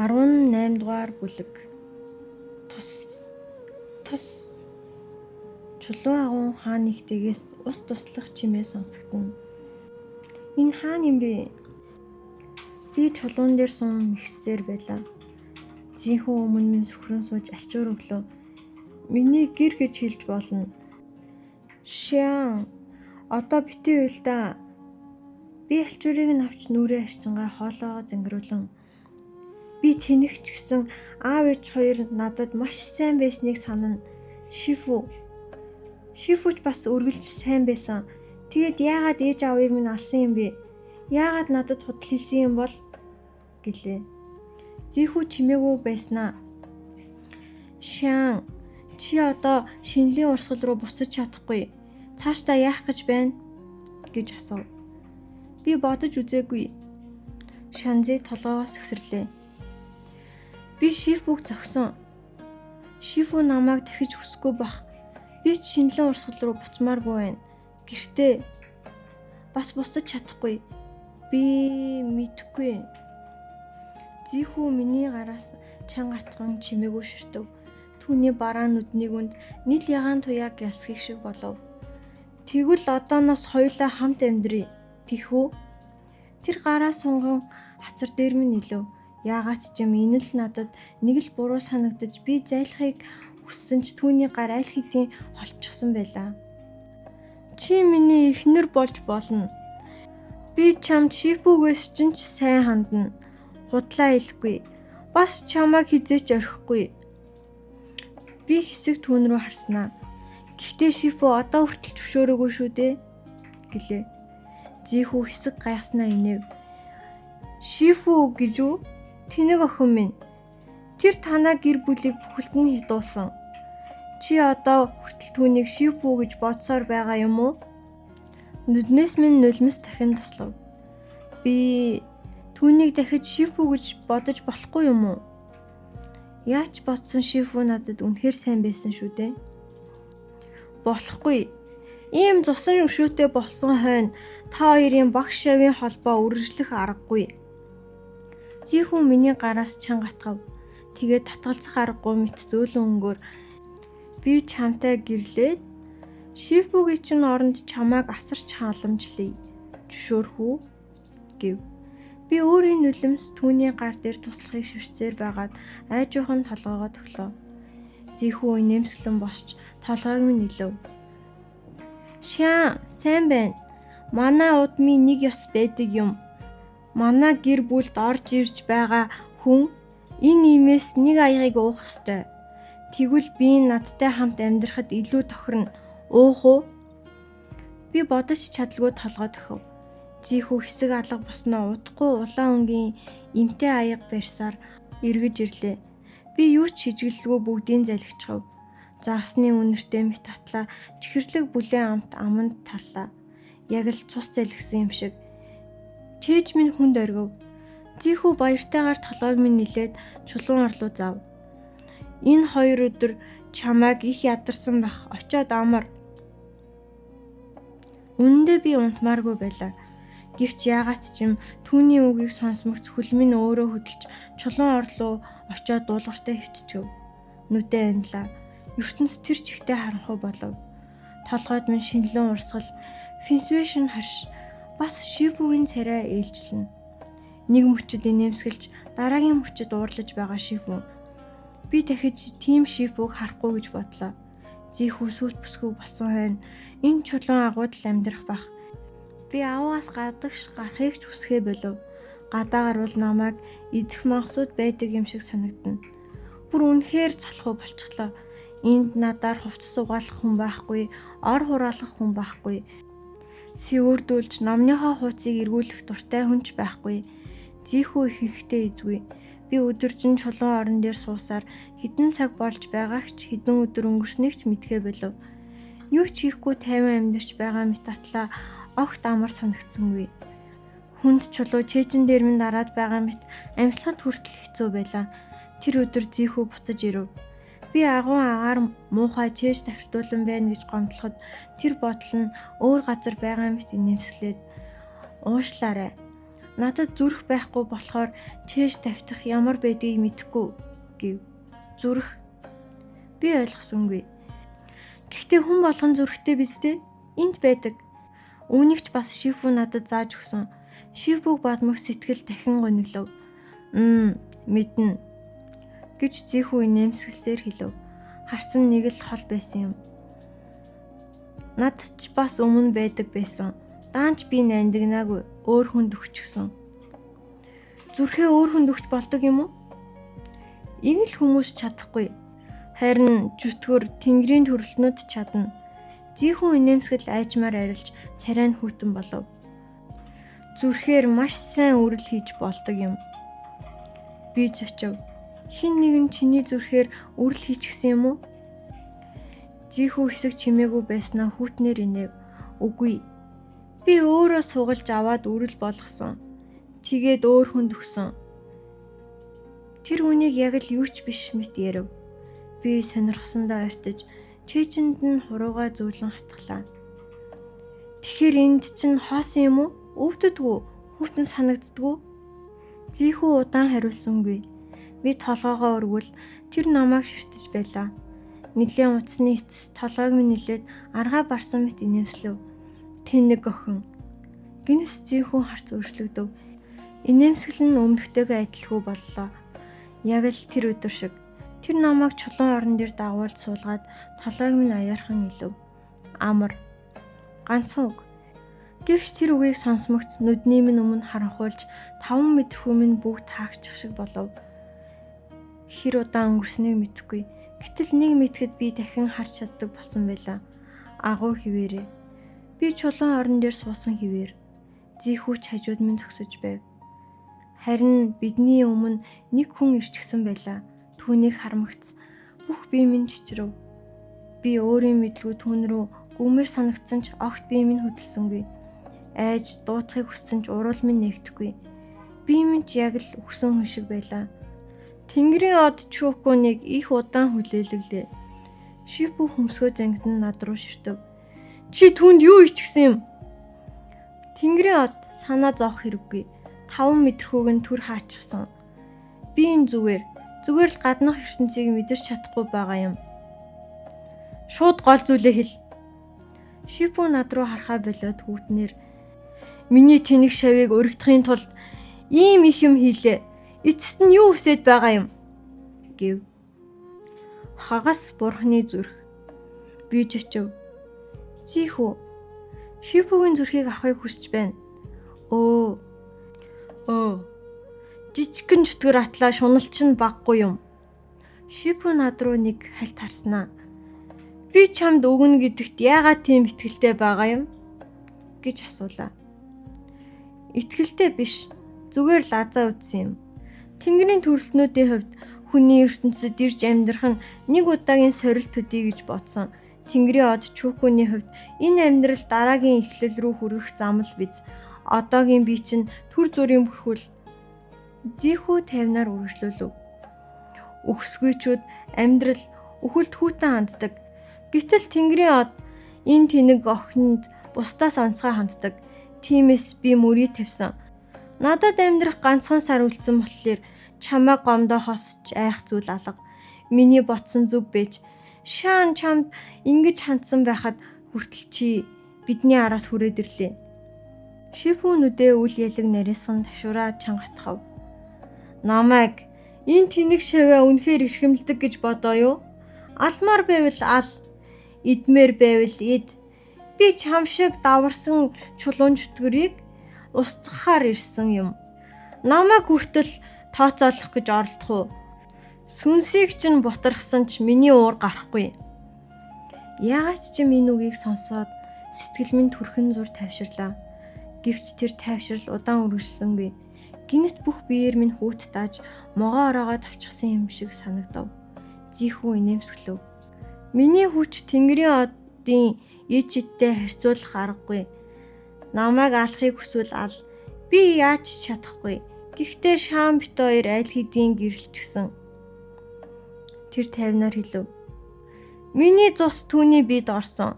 18 дугаар бүлэг. Тус чулуун агуун хаан нэгтгээс ус туслах чимээ сонсогдно. Энэ хаан юм бэ? Би чулуун дээр сум ихсээр байлаа. Зинхүү өмнө минь сүхрэн сууж алчуур өглөө. Миний гэр гэж хэлж болно. Шяан, одоо битээ үйл да. Би алчуурыг нь авч нүрээ арчингаа хоолоогоо зангируулан. Би тэнэгч гэсэн аав ээж хоёр надад маш сайн байсныг санана. Шифуч бас үргэлж сайн байсан. Тэгээд яагаад ээж аавыг минь алсан юм бэ? Яагаад надад худал хэлсэн юм бол гэлээ. Зихүү чимээгүй байснаа. Шаан, чи одоо шинэлийн урсгал руу буцаж чадахгүй. Цаашдаа яах гэж байна гэж асуув. Би бодож үзээгүй. Шанзи толгоос хэсэрлээ. Би Шифуг зогсон. Шифу намайг дахиж хүсэхгүй бах. Би ч шинэлийн урсгал руу буцмааргүй байна. Гэртээ бас буцаж чадахгүй. Би мэдэхгүй. Зихүү миний гараас чанга атган чимээгүй ширтэв. Түүний бараа нүднийг үнд нийл ягаан туяаг ялсхийг шиг болов. Тэгвэл одооноос хоёулаа хамт амьдрий. Тэхүү. Тэр гараа сунган хацар дээр минь илв. Яагаад ч юм энэ л надад нэг л буруу санагдаж би зайлахыг хүссэн ч түүний гар аль хэдийн холчихсон байлаа. Чи миний эхнэр болж болно. Би чамд Шифугээс ч сайн хандна. Худлаа хэлэхгүй. Бас чамайг хизээч орхихгүй. Би хэсэг түүн рүү харснаа. Гэхдээ Шифу одоо хүртэл зөвшөөрөөгүй шүү дээ гэлээ. Зихүү хэсэг гайхснаа инэв. Шифу гэж үү? Тэнэг охин минь. Тэр танаа гэр бүлийг бүхэлд нь хидуулсан. Чи одоо хүртэл түүнийг Шифу гэж бодсоор байгаа юм уу? Нүднээс минь нулимс дахин туслав. Би түүнийг дахиж Шифу гэж бодож болохгүй юм уу? Яач бодсон Шифу надад үнэхээр сайн байсан шүү дээ. Болохгүй. Ийм зусан өшөөтэй болсон хойно та хоёрын багш шавийн холбоо үргэлжлэх аргагүй. Зихүү миний гараас чанга атгав. Тэгээд татгалзах аргагүй мэт зөөлөн өнгөөр би чамтай гэрлээд Шифугийн чинь оронд чамайг асарч халамжлая. Зөвшөөрхүү гэв. Би өөрийн нулимс түүний гар дээр туслахыг ширцээр байгаад айжуухан толгоогоо төглөө. Зихүү инээмсэглэн босч толгойг минь илв. Шаан, сайн байна. Манай удмын нэг ёс байдаг юм. Манай гэр бүлд орж ирж байгаа хүн энэ имээс нэг аягийг уух ёстой. Тэгвэл би надтай хамт амьдрахад илүү тохирно. Уух уу? Би бодож чадалгүй толгой төхөв. Зихүү хэсэг алга босноо удахгүй улаан өнгийн эмтэй аяг барьсаар эргэж ирлээ. Би юу ч хижгэлгүй бүгдийг залгичхав. Загсны үнэртэй мэт татлаа чихэрлэг бүлээн амт аманд тарлаа. Яг л цус залгисан юм шиг. Чээж минь хүнд оргив. Зихүү баяртайгаар толгойг минь нилээд чулуун орлоо зав. Энэ хоёр өдөр чамайг их ядарсан бах. Очоод амар. Үнэндээ би унтмааргүй байлаа. Гэвч яагаад ч юм түүний үгийг сонсмогц хөл минь өөрөө хөдөлж чулуун орлоо очоод дуулууртай хөвчөв. Нүдээ анлаа. ертөнц тэр чигтээ харанхуй болов. Толгойд минь шинэлэн урсгал, финсвэшн харш, бас Шифугийн царай ээлжлэнэ. Нэг мөчөд инээмсэглэж, дараагийн мөчөд уурлаж байгаа Шифу. Би дахиж тийм Шифуг харахгүй гэж бодлоо. Зихүү сүт бүсгүй болсон хойно энэ чулуун агууд л амьдрах бах. Би аваас гадагш гарахыг ч хүсэхэ болов. Гадаа гарвал намайг идэх мангасууд байдаг юм шиг санагдана. Бүр үнэхээр залхуу болчихлоо. Энд надаар хувцас угаалах хүн байхгүй, ор хураалгах хүн байхгүй. Сэвэрдүүлж номныхоо хууцыг эргүүлэх дуртай хүн ч байхгүй. Зихүү ихэнхдээ эзгүй. Би өдөржин чулуун орон дээр суусаар хэдэн цаг болж байгааг ч хэдэн өдөр өнгөрснийг ч мэдхээ болов. Юу ч хийхгүй тайван амьдарч байгаа мэт татлаа огт амар санагдсангүй. Хүнд чулуу чэйжин дээр минь дараад байгаа мэт амьсгалд хүртэл хэцүү байлаа. Тэр өдөр Зихүү буцаж ирэв. Би агуун агаар муухай чэйж тавьтуулан байна гэж гомдлоход тэр бодол нь өөр газар байгаа мэт инээмсэглээд уушлаарай. Надад зүрх байхгүй болохоор чээж тавьчих ямар байдгийг мэдэхгүй гэв. Зүрх. Би ойлгосонгүй. Гэхдээ хүн болгон зүрхтэй биз дээ? Энд байдаг. Үүнийгч бас Шифу надад зааж өгсөн. Шифуг бадмах сэтгэл дахин гониглов. Мэднэ гэж Зихүү инээмсэглсээр хэлв. Харсан нэг л хол байсан юм. Надад ч бас өмнө байдаг байсан. Даанч би нандинаагүй өөр хүнд өгчихсөн. Зүрхээ өөр хүнд өгч болдог юм уу? Ийм л хүмүүс чадахгүй. Харин зүтгэр тэнгэрийн төрөлтнөд чадна. Зихүү инээмсгэл айжмаар арилж царай нь хүйтэн болов. Зүрхээр маш сайн үрэл хийж болдог юм. Би зочив. Хин нэгэн чиний зүрхээр үрэл хийчихсэн юм уу? Зихүү хэсэг чимээгүй байснаа хүүтнэр инэв. Үгүй. Би өөрөө сугалж аваад үрэл болгосон. Тэгээд өөр хүнд өгсөн. Тэр үнийг яг л юу ч биш мэт ярив. Би сонирхсондоо ойртож чэйчэнд нь хуруугаа зөөлөн хатглаа. Тэгэхээр энд чинь хоосон юм уу? Өвддөггүй, хүүтэн санагддаггүй. Зихүү удаан хариулсангүй. Би толгоогоо өргөвөл тэр намайг ширтэж байлаа. Нилийн утасны эцэс толгойг минь нилээд аргаа барсан мэт инээмслэв. Тэнэг охин. Гинэс Зихүү харц өөрчлөгдөв. Инээмсгэл нь өмнөхтэйгээ адилгүй боллоо. Яг л тэр өдөр шиг. Тэр намайг чулуун орон дээр дагуулж суулгаад толгойг минь аяархан илв. Амар. Ганцхан үг. Гэвч тэр үгийг сонсмогц нүдний минь өмнө харанхуйлж 5 мэдрэхүй минь бүгд таагчих шиг болов. Хэр удаан өнгөрснийг мэдэхгүй. Гэтэл нэг мэдэхэд би дахин харж чаддаг болсон байлаа. Агуу хിവэрээ. Би чулуун орон дээр суусан хിവэр. Зихүүч хажууд минь зогсож байв. Харин бидний өмнө нэг хүн ирчихсэн байлаа. Түүнийг хармагц бүх бие минь чичрэв. Би өөрийн мэдлгүй түүн рүү гүмээр санагдсан ч огт бие минь хөдөлсөнгүй. Айж дуудахыг хүссэн ч уруул минь нэгдэхгүй. Бие минь ч яг л өгсөн хүн шиг байлаа. Тэнгэрийн од чүкүнийг их удаан хүлээлгэлээ. Шипу хөмсгөө зангидан над руу ширтэв. Чи түүнд юу ичгсэн юм? Тэнгэрийн од санаа зовох хэрэггүй. 5 мэдрэхүйг нь түр хаачихсан. Би энэ зүгээр л гаднах ертөнцийг мэдэрч чадахгүй байгаа юм. Шууд гол зүйлээ хэл. Шипу над руу харахаа болоод хүүтнэр миний тэнэг шавийг урагдахын тулд ийм их юм хийлээ. Эцэст нь юу хүсэж байгаа юм гэв. Хагас бурхны зүрх. Би жичв. Зихүү. Шипугийн зүрхийг авахыг хүсэж байна. Өө. Жижигхэн чөтгөр атлаа шуналч нь баггүй юм. Шипу над руу нэг хальт харснаа. Би чамд өгнө гэдэгт яагаад тийм итгэлтэй байгаа юм гэж асуулаа. Итгэлтэй биш. Зүгээр л азаа үтсэн юм. Тэнгэрийн төрөлтнүүдийн хувьд хүний ертөнцид ирж амьдрах нь нэг удаагийн сорилт төдий гэж бодсон. Тэнгэрийн од чүкүний хувьд энэ амьдрал дараагийн эхлэл рүү хүрэх зам л биз. Одоогийн би чинь түр зүрийн бүрхүүл. Зихүү тавнаар үргэлжлүүлв. Өгсгүйчүүд амьдрал өхөлт хүүтэн ханддаг. Гэтэл Тэнгэрийн од энэ тэнэг охинд бусдаас онцгой ханддаг. Тиймээс би мөрий тавьсан. Надад амьдрах ганцхан сар үлдсэн болохоор чамайг гомдоо хосч айх зүйл алга. Миний ботсон зүв бэж. Шаан чамд ингэж хандсан байхад хүртэл чи бидний араас хүрээд ирлээ. Шипу нүдээ үл ялэг нарийнсан ташураа чангатхав. Намайг энэ тэнэг шаваа үнэхээр эрхэмлдэг гэж бодоо юу? Алмаар байвал ал, идмээр байвал ид. Би чам шиг даварсан чулуун чөтгөрийг устгахаар ирсэн юм. Намайг хүртэл тооцоолох гэж оролдох уу? Сүнсийг чинь бутархсан ч миний уур гарахгүй. Яагаад ч юм энэ үгийг сонсоод сэтгэл минь түрхэн зур тайвширлаа. Гэвч тэр тайвшрал удаан үргэлжлэнгүй. Гинэт бүх биеэр минь хүүт тааж могоо ороогоо тавчихсан юм шиг санагдав. Зихүү инээмсэглэв. Миний хүч Тэнгэрийн одын ээжидтэй харьцуулах аргагүй. Намайг алахыг хүсвэл ал. Би яаж чадахгүй. Гэхдээ шаан бит хоёр аль хэдийн гэрэлчихсэн. Тэр тайвнаар хэлв. Миний цус түүний бид орсон.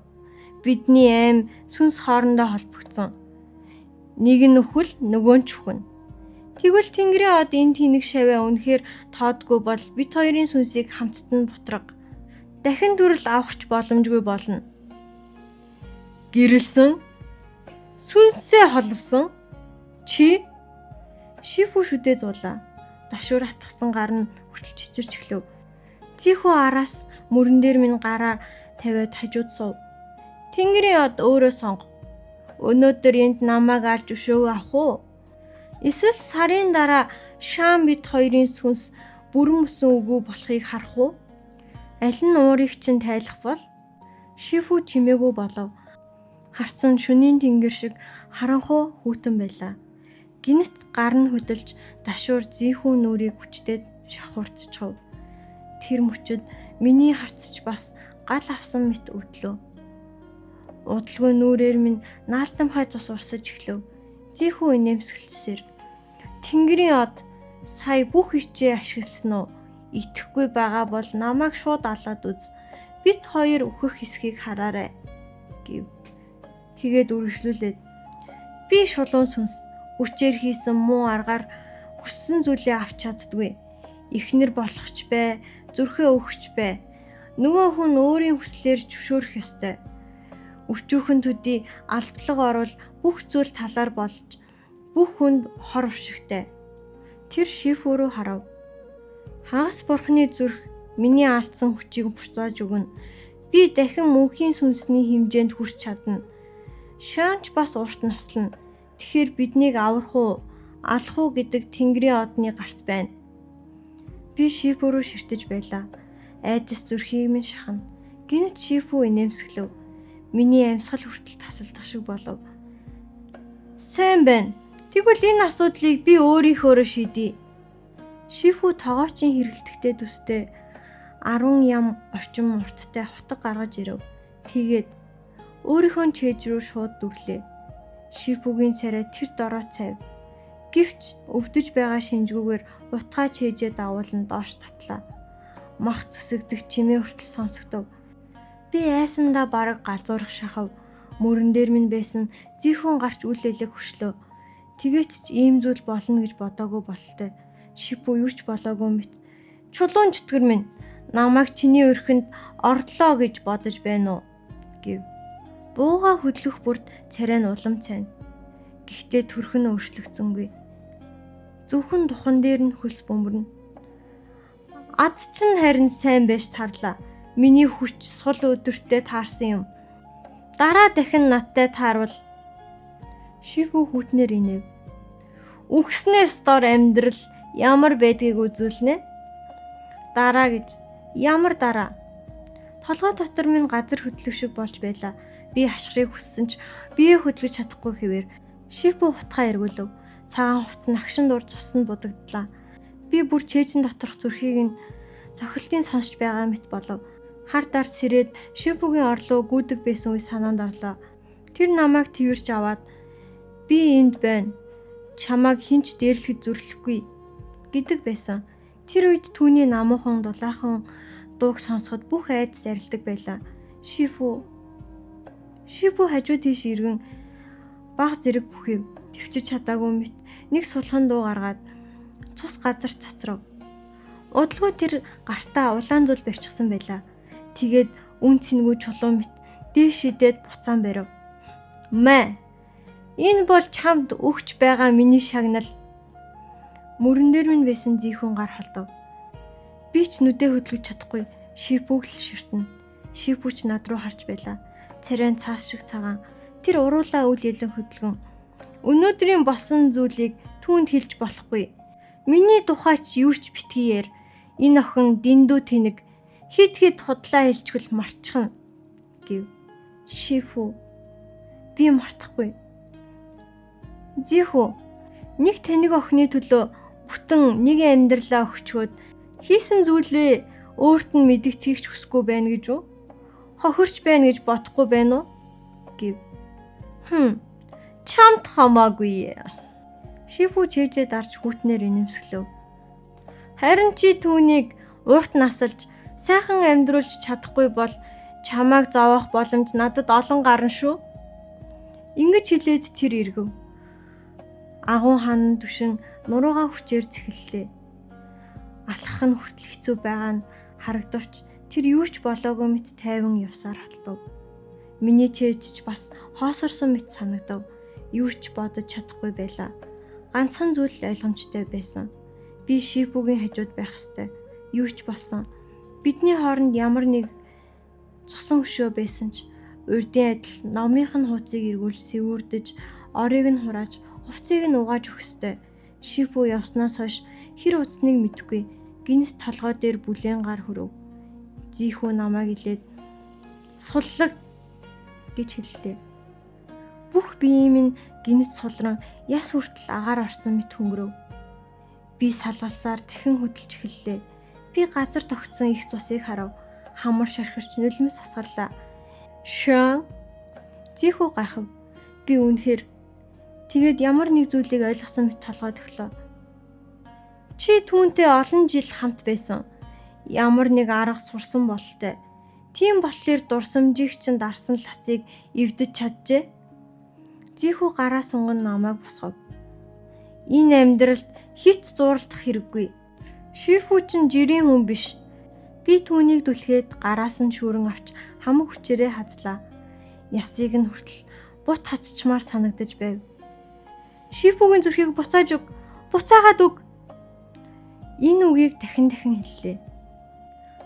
Бидний аим сүнс хоорондоо холбогдсон. Нэг нь өхөл, нөгөө нь чүхэн. Тэгвэл Тэнгэрийн од энэ тэнэг шавья үнэхээр тоодгүй бол бит хоёрын сүнсийг хамтд нь бутраг. Дахин төрөл авахч боломжгүй болно. Гэрэлсэн. Сүнсээ холбосон. Чи Шифу шүдээ зуулаа. Дашуур хатгсан гар нь хүртэл чичирч эхлэв. Зихүү араас мөрөн дээр минь гараа тавиад хажууд суув. Тэнгэрийн од өөрөө сонго. Өнөөдөр энд намайг алж өшөөгөө авах уу? Эсвэл сарын дараа Шам бит хоёрын сүнс бүрэн мөсөн үгүй болохыг харах уу? Аль нь уурыг чинь тайлах бол? Шифу чимээгүй болов. Харцсан шөнийн тэнгэр шиг харанхуй хүүтэн байлаа. Гинэт гар нь хөдөлж дашуур зихүү нүрийг хүчтэд шахуурцчихв. Тэр мөчөд миний харцч бас гал авсан мэт өдлөө. Удалгүй нүрээр минь наалтамхай цус урсаж эхлэв. Зихүү инээмсэглэсээр Тэнгэрийн од сая бүх хичээ ашигласан уу? Итгэхгүй байгаа бол намайг шууд алаад үз. Бит хоёр өөхөх хэсгийг хараарай гэв. Тэгээд үргэлжлүүлээд би шулуун сүнс хүчээр хийсэн муу аргаар хүссэн зүйлээ авч чаддгүй. Эхнэр болохч бай, зүрхээ өгч бай. Нөгөө хүн өөрийн хүслээр зөвшөөрөх ёстой. Өчүүхэн төдий алдлага орвол бүх зүйл талаар болж бүх хүнд хор уршигтай. Тэр Шифу руу харав. Хагас бурхны зүрх миний алдсан хүчийг буцааж өгнө. Би дахин мөнхийн сүнсний хэмжээнд хүрч чадна. Шаанч бас урт наслана. Тэгэхээр биднийг аврах уу, алах уу гэдэг Тэнгэрийн одны гарт байна. Би Шифу руу ширтэж байлаа. Айдас зүрхийг минь шахна. Гинэт Шифу инээмсэглэв. Миний амьсгал хүртэл тасалдах шиг болов. Сайн байна. Тэгвэл энэ асуудлыг би өөрийнхөөрөө шийдэе. Шифу тоогоочийн хэрэглэхдээ төстэй 10 ям орчим урттай хутаг гаргаж ирэв. Тэгээд өөрийнхөө чэйж рүү шууд дүрлээ. Шифугийн царай тэр дороо цайв. Гэвч өвдөж байгаа шинжгүүгээр утгаа чэйжээ давуулан доош татлаа. Мах зүсэгдэх чимээ хүртэл сонсогдов. Би айсандаа бараг галзуурах шахав. Мөрөн дээр минь байсан зихүүн гарч үл элэг хөшлөө. Тэгээд ч ийм зүйл болно гэж бодоогүй бололтой. Шифу юу ч болоогүй мэт. Чулуун чөтгөр минь намайг чиний өрхөнд орлоо гэж бодож байна уу гэв. Бууга хөдлөх бүрд царай нь улам цайна. Гэхдээ төрх нь өөрчлөгдсөнгүй. Зөвхөн духан дээр нь хөлс бөмбөрнө. Ад чинь харин сайн байж тарлаа. Миний хүч сул өдөртөө таарсан юм. Дараа дахин надтай таарвал Шифу хүүтнэр инэв. Үхснээс дор амьдрал ямар байдгийг үзүүлнэ. Дараа гэж. Ямар дараа? Толгой дотор минь газар хөдлөх шиг болж байлаа. Би хашхрыг хүссэн ч бие хөдлөж чадахгүй хэвээр Шифу утгаа эргүүлв. Цагаан хувцас нь агшин дур цуснд будагдлаа. Би бүр чэйжин доторх зүрхийг нь цохилтын сонсч байгаа мэт болов. Хар дард сэрээд Шифугийн орлоо гүйдэг байсан үе санаанд орлоо. Тэр намайг твэрч аваад би энд байна. Чамайг хинч дээрлэхэд зүрлэхгүй гэдэг байсан. Тэр үед түүний намуухан дулаахан дууг сонсоход бүх айдас арилдаг байлаа. Шифу хажуу тийш иргэн баг зэрэг бүхэв. Төвчж чадаагүй мэт нэг сулхан дуу гаргаад цус газар цацрав. Удалгүй тэр гартаа улаан зүйл барьчихсан байлаа. Тэгээд үн цэнгүй чулуун мэт дээш шидээд буцаан барив. Мэ энэ бол чамд өгч байгаа миний шагнал. Мөрөн дээр минь байсан зихүүн гар холдов. Би ч нүдээ хөдлөж чадахгүй. Шифуг л ширтэн. Шифу ч над руу харж байлаа. Царай цаас шиг цагаан. Тэр уруулаа үл ялан хөдөлгөн. Өнөөдрийн болсон зүйлийг түүнд хэлж болохгүй. Миний тухайч юу ч битгийэр. Энэ охин дэндүү тэнэг. Хит худлаа хэлчихвэл марчихна гэв. Шифу би мартахгүй. Зихүү нэг тэнэг охины төлөө бүтэн нэг амьдралаа өгчөөд хийсэн зүйлээ өөрт нь мэдэгдэхийг ч хүсэхгүй байна гэж үү? Хохирч байна гэж бодохгүй байна уу? гэв. Чамд хамаагүй. Шифу чэйжээ дарж хүүтнэр инэмсгэлв. Харин чи түүнийг урт насалж сайхан амьдруулж чадахгүй бол чамайг зовоох боломж надад олон гарна шүү. Ингэж хэлээд тэр эргэв. Агуу хаан түшин нуруугаа хүчээр зэхэллээ. Алхах нь хүртэл хэцүү байгаа нь харагдавч тэр юу ч болоогүй мэт тайван явсаар хатдав. Миний чэйж бас хоосорсон мэт санагдав. Юу ч бодож чадахгүй байлаа. Ганцхан зүйл ойлгомжтой байсан. Би Шипугийн хажууд байх ёстой. Юу ч болсон. Бидний хооронд ямар нэг цусан өшөө байсан ч урдын адил номынх нь хууцыг эргүүлж сэвүүрдэж, орыг нь хурааж, хувцсыг нь угааж өгөх ёстой. Шипу явснаас хойш хэр утсныг мэдэхгүй гинт толгой дээр бүлээн гар хөрөв. Зийнхүү намайг илээд суллаг гэж хэллээ. Бүх биеийн минь гинт сулран яс хүртэл агаар орсон мэт хөнгөрөв. Би салгалсаар дахин хөдөлж эхэллээ. Би газар тогтсон их цусыг харав. Хамар шархирч нулимс хасгарлаа. Шан зийнхүү гайхав. Би үнэхээр тэгээд ямар нэг зүйлийг ойлгосон мэт толгой төглөө. Чи түүнтэй олон жил хамт байсан. Ямар нэг арга сурсан бололтой. Тийм болохоор дурсамжийг чинь дарсан лацыг эвдэж чаджээ. Зийнхүү гараа сунган намайг босгов. Энэ амьдралд хит зууралдах хэрэггүй. Шифу чинь жирийн хүн биш. Би түүнийг дүлхээд гараас нь шүүрэн авч хамаг хүчээрээ хазлаа. Ясыг нь хүртэл бут хацчмаар санагдаж байв. Шифугийн зүрхийг буцааж өг. Буцаагаад өг. Энэ үгийг дахин хэллээ.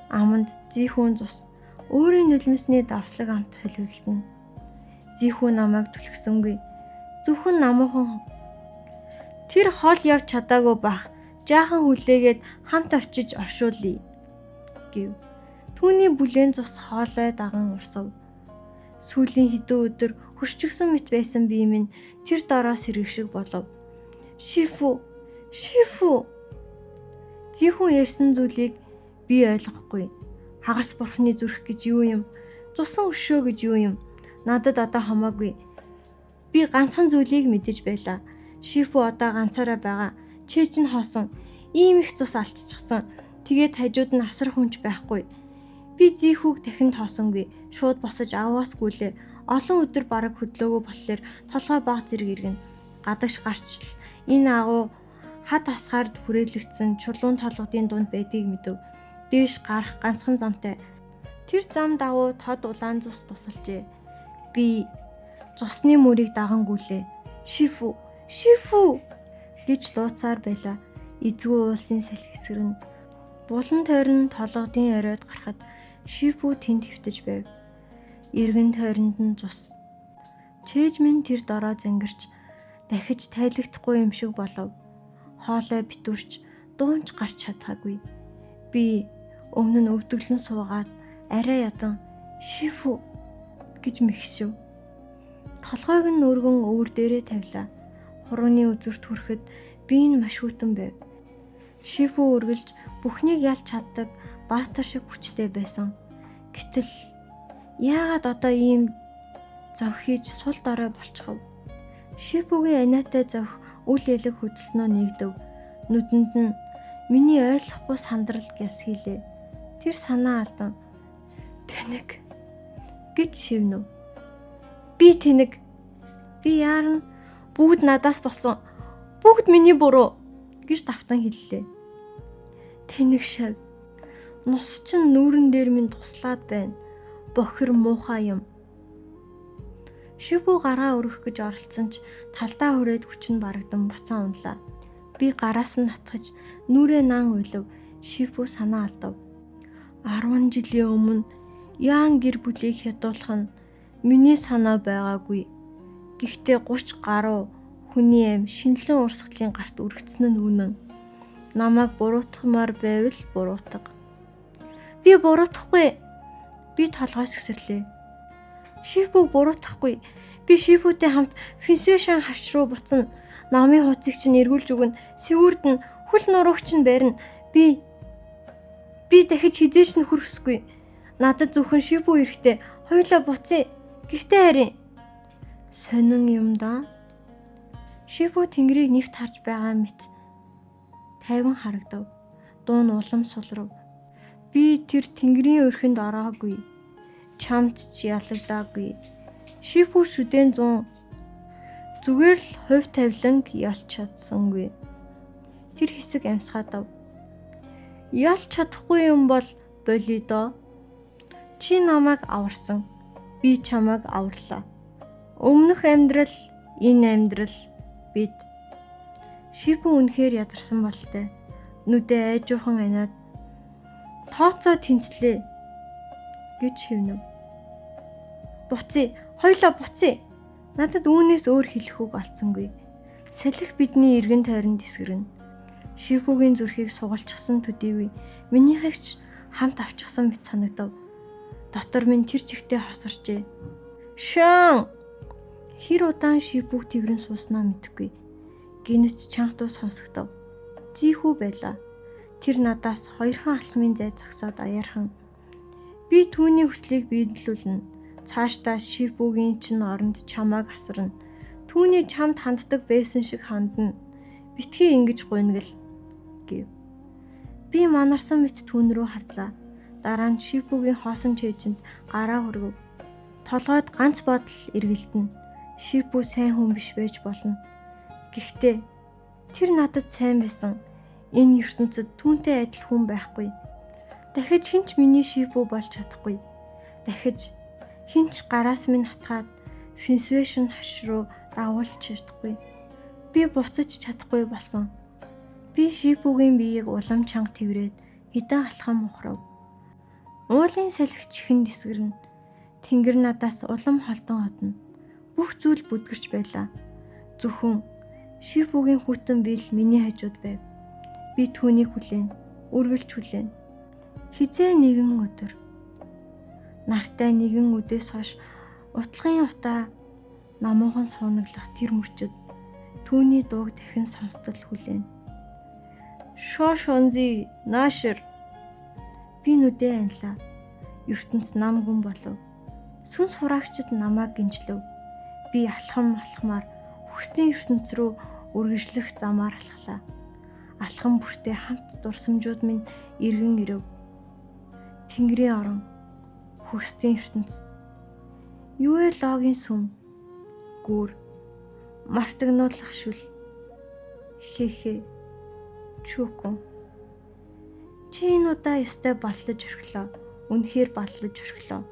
Аманд зийнхүүн цус өөрийн нулимсны давслаг амт холиултна. Зийнхүү намайг түлхсэнгүй. Зөвхөн намуухан тэр хол явж чадаагүй бах. Жаахан хүлээгээд хамт очиж оршуулъя гэв. Түүний бүлээн цус хоолой даган урсав. Сүүлийн хэдэн өдөр хурчигсан мэт байсан бие минь тэр дороо сэргэг шиг болов. Шифу. Зийнхүү ярьсан зүйлийг би ойлгохгүй. Хагас бурхны зүрх гэж юу юм? Цусан өшөө гэж юу юм? Надад одоо хамаагүй. Би ганцхан зүйлийг мэдэж байлаа. Шифу одоо ганцаараа байгаа. Чээ чинь хоосон. Ийм их цус алдчихсан. Тэгээд хажууд нь асар хүнч байхгүй. Би зийнхүүг дахин тоосонгүй. Шууд босож аваас гүйлээ. Олон өдөр бараг хөдлөөгүй болохоор толгой баг зэрэг иргэн. Гадагш гарчл энэ агуу хад асгаард хүрээлэгдсэн чулуун толгодын дунд байдгийг мэдэв. Дээш гарах ганцхан замтай. Тэр зам давуу тод улаан цус тусалжээ. Би цусны мөрийг даган гүйлээ. Шифу гэж дууцаар байлаа. Эзгүй уулсын салхи хэсгэр нь булан тойрон толгодын оройд гарахад Шифу тэнд хөвтөж байв. Иргэн тойронд нь цус. Чээж минь тэр дороо зангирч дахиж тайлагдахгүй юм шиг болов. Хоолой битүүрч дуунч гарч чадхаагүй. Би өмнө нь өвдөглөн суугаад арай ядан Шифу гэж мэгшив. Толгойг нь өргөн өвөр дээрээ тавилаа. Хурууны үзүрт хүрэхэд би энэ маш хүйтэн байв. Шифу үргэлж бүхнийг ялж чаддаг баатар шиг хүчтэй байсан. Гэтэл яагаад одоо ийм зовх хийж сул дорой болчихов? Шифугийн аниатай зовх үл ялэг хөдөлснөө нэгдэв. Нүдэнд нь миний ойлгохгүй сандрал гяс хийлээ. Тэр санаа алдан тэнэг гэж шивнэв. Би тэнэг. Би яарна? Бүгд надаас болсон. Бүгд миний буруу гэж давтан хэллээ. Тэнэг шав. Нус чин нүүрэн дээр минь туслаад байна. Бохир муухай юм. Шифу гараа өргөх гэж оролцсон ч талдаа хүрээд хүч нь барагдан буцаа унлаа. Би гараас нь татгаж нүрээ наан уйлав. Шифу санаа алдав. 10 жилийн өмнө яан гэр бүлийг хядуулах нь миний санаа байгаагүй. Гэхдээ 30 гаруй хүний аим шинэлэн урсгалын гарт үргэцсэн нь үнэн. Намайг буруутгамаар байвал буруутга. Би буруутгахгүй. Би толгой сэгсэрлээ. Шифу буруутгахгүй. Би Шифутэй хамт Фэнсюшан харш руу буцна. Намын хууцыг чинь эргүүлж өгнө. Сэвүүрдэн хөл нурууг чинь барина. Би дахиж хизээш нь хүрхэсгүй. Надад зөвхөн Шифу хэрэгтэй. Хоёулаа буцъя. Гэртээ харъя. Сонин юм да. Шифу тэнгэрийг нэвт харж байгаа мэт тайван харагдав. Дуу нь улам сулрав. Би тэр тэнгэрийн өрхөнд ороогүй. Чамд ч ялагдаагүй. Шифу шүдэн 100 Зүгээр л хувь тавиланг ялч чадсангүй. Тэр хэсэг амсгаадав. Ялч чадахгүй юм бол болидо. Чи намайг аварсан. Би чамайг аварлаа. Өмнөх амьдрал, энэ амьдрал бид. Шипу үнэхээр ядарсан болтой. Нүдээ айжуухан анаад тооцоо тэнцлээ гэж шивнэв. Буцъя, хоёлаа буцъя. Надад үүнээс өөр хэлэх үг олцсонгүй. Салхи бидний эргэн тойронд эсгэрнэ. Шипугийн зүрхийг сугалчихсан төдийгүй минийхэгч хамт авчихсан мэт санагдав. Дотор минь тэр чигтээ хосорчээ. Шан! Хэр удаан Шипуг тэрэн сууснаа мэдэхгүй. Гинэт чанхтуу сонсогдов. Зийхүү байлаа. Тэр надаас хоёрхан алхмын зай зогсоод аяархан. Би түүний хүслийг биелүүлнэ. Цаашдаа Шипугийн чин оронд чамааг асарна. Түүний чамд ханддаг байсан шиг хандна. Битгий ингэж гуйнагл гэв. Би манарсан мэт түүн рүү хардлаа. Дараа нь Шипугийн хоосон чэйжинд гараа хүргэв. Толгойд ганц бодол эргэлдэнэ. Шипу сайн хүн биш байж болно. Гэхдээ тэр надад сайн байсан. Энэ ертөнцид түүнтэй адил хүн байхгүй. Дахиж хинч миний Шипу болж чадахгүй. Дахиж хинч гараас минь хатгаад Финсвэшн хаш руу дагуулж чадахгүй. Би буцаж чадахгүй болсон. Би Шипугийн биеийг улам чанга тэврээд хідэн алхам ухрав. Уулын салхи чихэн дисгэрнэ. Тэнгэр надаас улам холдон одно. Бүх зүйл бүдгэрч байлаа. Зөвхөн Шипугийн хүтэн биел миний хажууд байв. Би түүнийг хүлээн, үргэлж хүлээн. Хизээ нэгэн өдөр нартай нэгэн үдээс хойш утлагын утаа намуухан суунаглах тэр мөчөд түүний дууг дахин сонсдол хүлээн. Шошонзи наашир. Би нүдээ анлаа. ертөнц нам гүн болов. Сүнс хураагчид намайг гинжлэв. Би алхамаар хүсний ертөнц рүү үргэлжлэх замаар алхлаа. Алхам бүртээ хамт дурсамжууд минь эргэн ирэв. Тэнгэрийн орон, хүсний ертөнц, юэлогийн сүм, гүр, мартагнуулах шүл, хехэ, чүкүн. Чи энэ удаа ёстой баллаж орхилоо. Үнэхээр баллаж орхилоо.